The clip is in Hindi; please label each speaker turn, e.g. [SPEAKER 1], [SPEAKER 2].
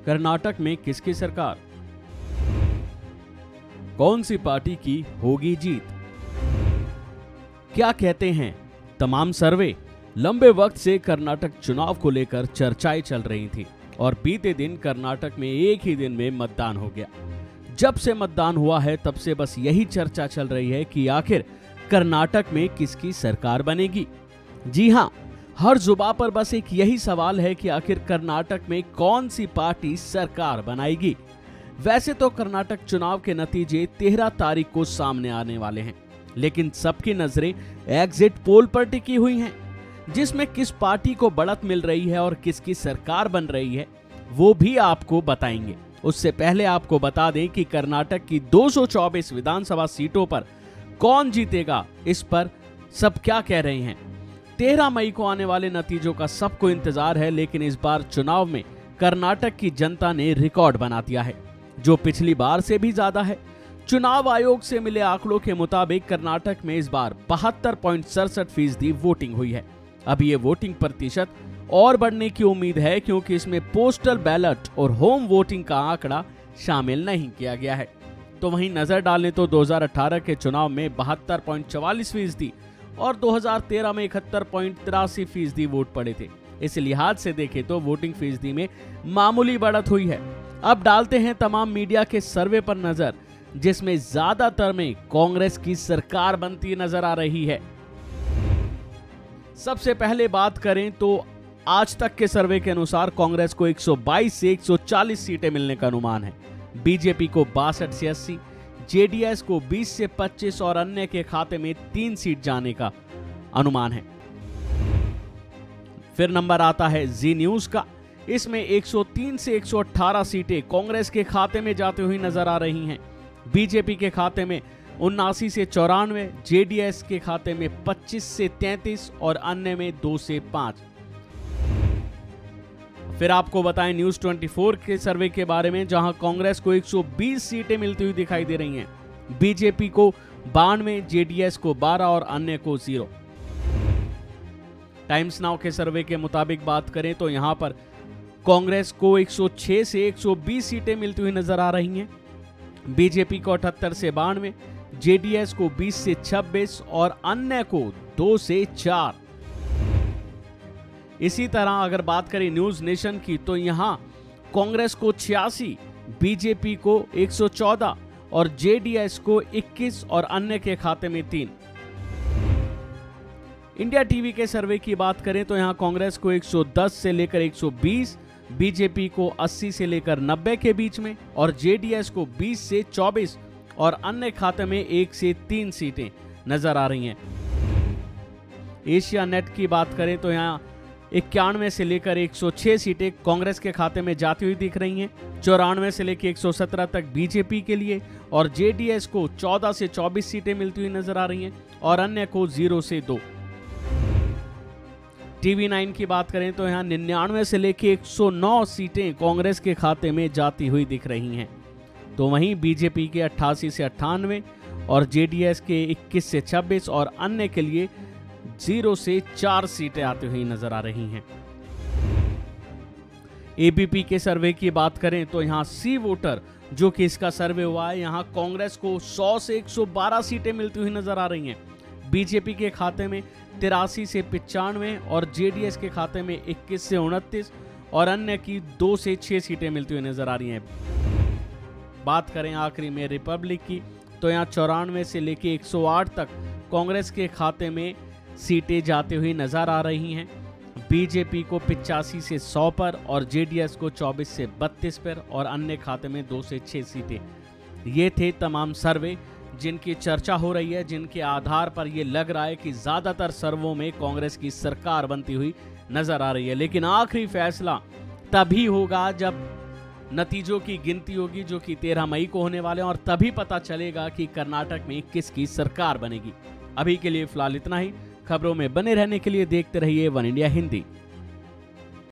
[SPEAKER 1] कर्नाटक में किसकी सरकार? कौन सी पार्टी की होगी जीत? क्या कहते हैं तमाम सर्वे? लंबे वक्त से कर्नाटक चुनाव को लेकर चर्चाएं चल रही थी और बीते दिन कर्नाटक में एक ही दिन में मतदान हो गया। जब से मतदान हुआ है तब से बस यही चर्चा चल रही है कि आखिर कर्नाटक में किसकी सरकार बनेगी। जी हां, हर जुबान पर बस एक यही सवाल है कि आखिर कर्नाटक में कौन सी पार्टी सरकार बनाएगी। वैसे तो कर्नाटक चुनाव के नतीजे 13 तारीख को सामने आने वाले हैं, लेकिन सबकी नजरें एग्जिट पोल पर टिकी हुई हैं, जिसमें किस पार्टी को बढ़त मिल रही है और किसकी सरकार बन रही है वो भी आपको बताएंगे। उससे पहले आपको बता दें कि कर्नाटक की 224 विधानसभा सीटों पर कौन जीतेगा, इस पर सब क्या कह रहे हैं। 13 मई को आने वाले नतीजों का सबको इंतजार है, लेकिन इस बार चुनाव में कर्नाटक की जनता ने रिकॉर्ड बना दिया है, जो पिछली बार से भी ज्यादा है। चुनाव आयोग से मिले आंकड़ों के मुताबिक कर्नाटक में इस बार 72.67% वोटिंग हुई है। अब ये वोटिंग प्रतिशत और बढ़ने की उम्मीद है, क्योंकि इसमें पोस्टल बैलेट और होम वोटिंग का आंकड़ा शामिल नहीं किया गया है। तो वहीं नजर डालें तो 2018 के चुनाव में 72.44% और 2013 में 71.83% वोट पड़े थे। इस लिहाज से देखें तो वोटिंग फीसदी में मामूली बढ़त हुई है। अब डालते हैं तमाम मीडिया के सर्वे पर नजर, जिसमें ज्यादातर में कांग्रेस की सरकार बनती नजर आ रही है। सबसे पहले बात करें तो आज तक के सर्वे के अनुसार कांग्रेस को 122 से 140 सीटें मिलने का अनुमान है, बीजेपी को 62 से 80, जेडीएस को 20 से 25 और अन्य के खाते में 3 सीट जाने का अनुमान है। फिर नंबर आता है जी न्यूज का, इसमें 103 से 118 सीटें कांग्रेस के खाते में जाती हुई नजर आ रही हैं, बीजेपी के खाते में 79 से 94, जेडीएस के खाते में 25 से 33 और अन्य में 2 से 5। फिर आपको बताएं न्यूज 24 के सर्वे के बारे में, जहां कांग्रेस को 120 सीटें मिलती हुई दिखाई दे रही हैं, बीजेपी को 92, जेडीएस को 12 और अन्य को 0। टाइम्स नाउ के सर्वे के मुताबिक बात करें तो यहां पर कांग्रेस को 106 से 120 सीटें मिलती हुई नजर आ रही हैं, बीजेपी को 78 से 92, जेडीएस को 20 से 26 और अन्य को 2 से 4। इसी तरह अगर बात करें न्यूज नेशन की तो यहां कांग्रेस को 86, बीजेपी को 114 और जेडीएस को 21 और अन्य के खाते में 3। इंडिया टीवी के सर्वे की बात करें तो यहां कांग्रेस को 110 से लेकर 120, बीजेपी को 80 से लेकर 90 के बीच में और जेडीएस को 20 से 24 और अन्य खाते में 1 से 3 सीटें नजर आ रही हैं। एशिया नेट की बात करें तो यहां 91 से लेकर 106 सीटें कांग्रेस के खाते में जाती हुई दिख रही हैं, 94 से लेकर 117 तक बीजेपी के लिए और जेडीएस को 14 से 24 सीटें मिलती हुई नजर आ रही हैं और अन्य को 0 से 2। टीवी 9 की बात करें तो यहां 99 से लेकर 109 सीटें कांग्रेस के खाते में जाती हुई दिख रही हैं, तो वहीं बीजेपी के 88 से 98 और जेडीएस के 21 से 26 और अन्य के लिए 0 से 4 सीटें आती हुई नजर आ रही हैं। एबीपी के सर्वे की बात करें तो यहां सी वोटर जो कि इसका सर्वे हुआ है, यहां कांग्रेस को 100 से 112 सीटें मिलती हुई नजर आ रही हैं, बीजेपी के खाते में 83 से 95 और जेडीएस के खाते में 21 से 29 और अन्य की 2 से 6 सीटें मिलती हुई नजर आ रही हैं। बात करें आखिरी में रिपब्लिक की तो यहाँ 94 से लेकर 108 तक कांग्रेस के खाते में सीटें जाती हुई नजर आ रही हैं, बीजेपी को 85 से 100 पर और जेडीएस को 24 से 32 पर और अन्य खाते में 2 से 6 सीटें। ये थे तमाम सर्वे जिनकी चर्चा हो रही है, जिनके आधार पर ये लग रहा है कि ज्यादातर सर्वों में कांग्रेस की सरकार बनती हुई नजर आ रही है। लेकिन आखिरी फैसला तभी होगा जब नतीजों की गिनती होगी, जो कि 13 मई को होने वाले हैं, और तभी पता चलेगा कि कर्नाटक में किसकी सरकार बनेगी। अभी के लिए फिलहाल इतना ही। खबरों में बने रहने के लिए देखते रहिए वन इंडिया हिंदी।